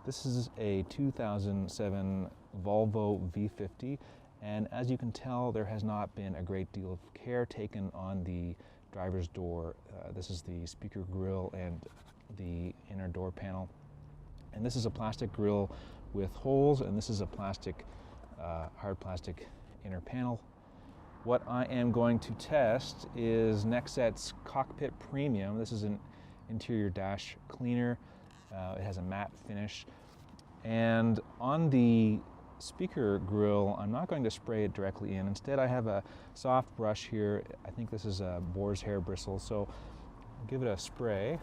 This is a 2007 Volvo V50, and as you can tell, there has not been a great deal of care taken on the driver's door. This is the speaker grille and the inner door panel. And this is a plastic grille with holes, and this is a plastic, hard plastic inner panel. What I am going to test is Nextzett's Cockpit Premium. This is an interior dash cleaner. It has a matte finish. And on the speaker grille, I'm not going to spray it directly in. Instead, I have a soft brush here. I think this is a boar's hair bristle, so I'll give it a spray.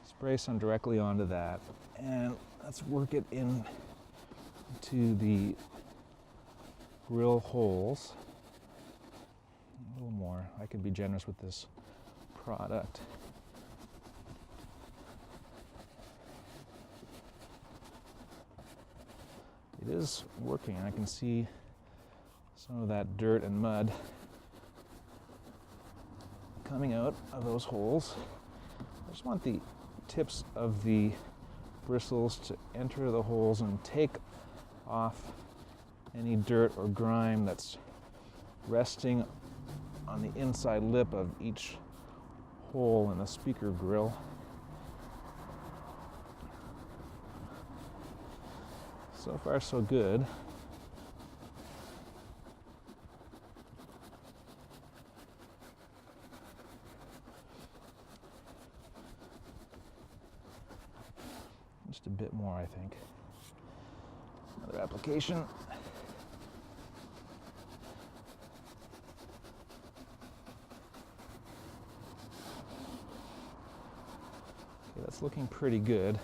Spray some directly onto that, and let's work it in to the grill holes. A little more. I could be generous with this product. It is working. I can see some of that dirt and mud coming out of those holes. I just want the tips of the bristles to enter the holes and take off any dirt or grime that's resting on the inside lip of each hole in the speaker grille. So far, so good. Just a bit more, I think. Another application. Okay, that's looking pretty good.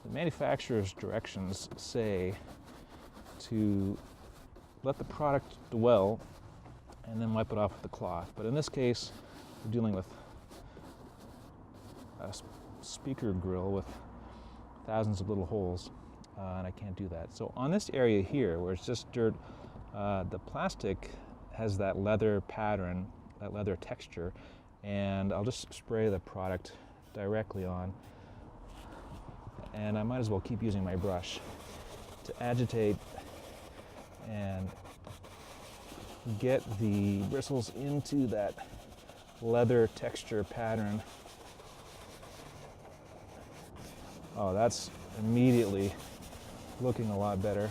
The manufacturer's directions say to let the product dwell and then wipe it off with the cloth. But in this case, we're dealing with a speaker grille with thousands of little holes, and I can't do that. So on this area here, where it's just dirt, the plastic has that leather pattern, that leather texture, and I'll just spray the product directly on. And I might as well keep using my brush to agitate and get the bristles into that leather texture pattern. Oh, that's immediately looking a lot better.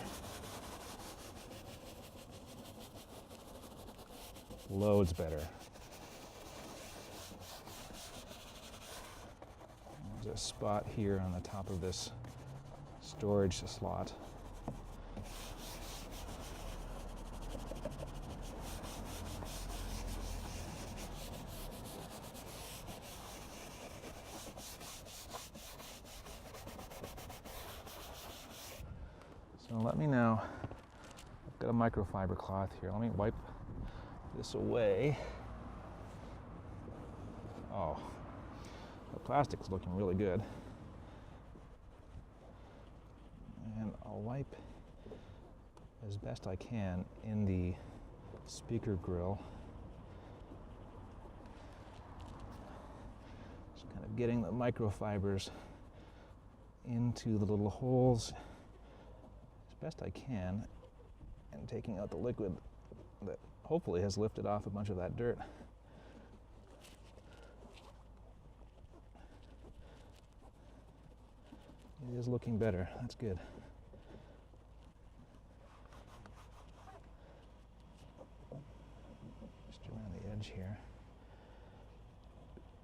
Loads better. There's a spot here on the top of this storage slot. So let me now, I've got a microfiber cloth here. Let me wipe this away. Oh, the plastic's looking really good. And I'll wipe as best I can in the speaker grille. Just kind of getting the microfibers into the little holes as best I can, and taking out the liquid that hopefully has lifted off a bunch of that dirt. It is looking better. That's good. Just around the edge here.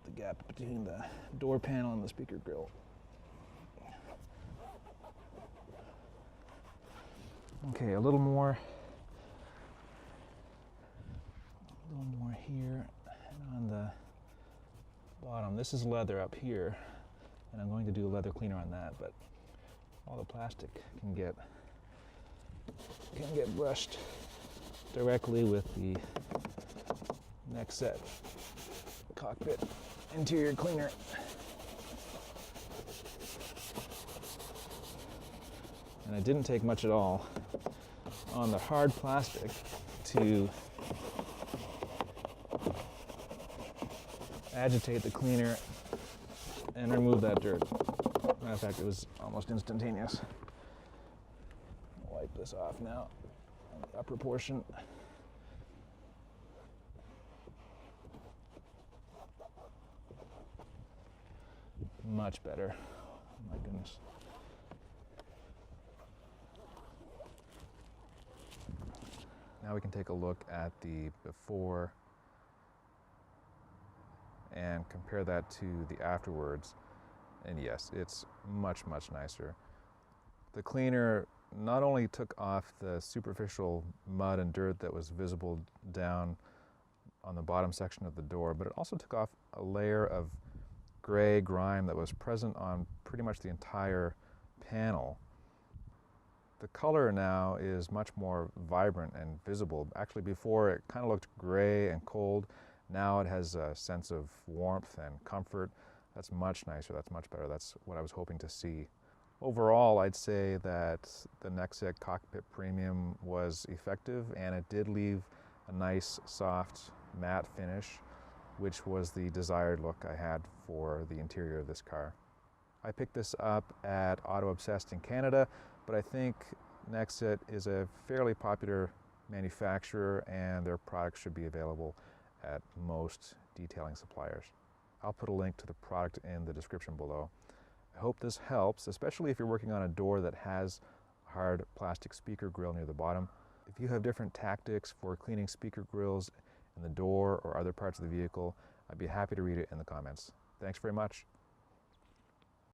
The gap between the door panel and the speaker grille. Okay, a little more here, and on the bottom. This is leather up here, and I'm going to do a leather cleaner on that, but all the plastic can get brushed directly with the Nextzett Cockpit Interior Cleaner. And it didn't take much at all on the hard plastic to agitate the cleaner and remove that dirt. Matter of fact, it was almost instantaneous. Wipe this off now on the upper portion. Much better. Oh my goodness. Now we can take a look at the before and compare that to the afterwards. And yes, it's much, much nicer. The cleaner not only took off the superficial mud and dirt that was visible down on the bottom section of the door, but it also took off a layer of gray grime that was present on pretty much the entire panel. The color now is much more vibrant and visible. Actually, before it kind of looked gray and cold. Now it has a sense of warmth and comfort. That's much nicer, that's much better. That's what I was hoping to see. Overall, I'd say that the Nextzett Cockpit Premium was effective, and it did leave a nice, soft, matte finish, which was the desired look I had for the interior of this car. I picked this up at Auto Obsessed in Canada, but I think Nextzett is a fairly popular manufacturer, and their products should be available at most detailing suppliers. I'll put a link to the product in the description below. I hope this helps, especially if you're working on a door that has a hard plastic speaker grill near the bottom. If you have different tactics for cleaning speaker grills in the door or other parts of the vehicle, I'd be happy to read it in the comments. Thanks very much.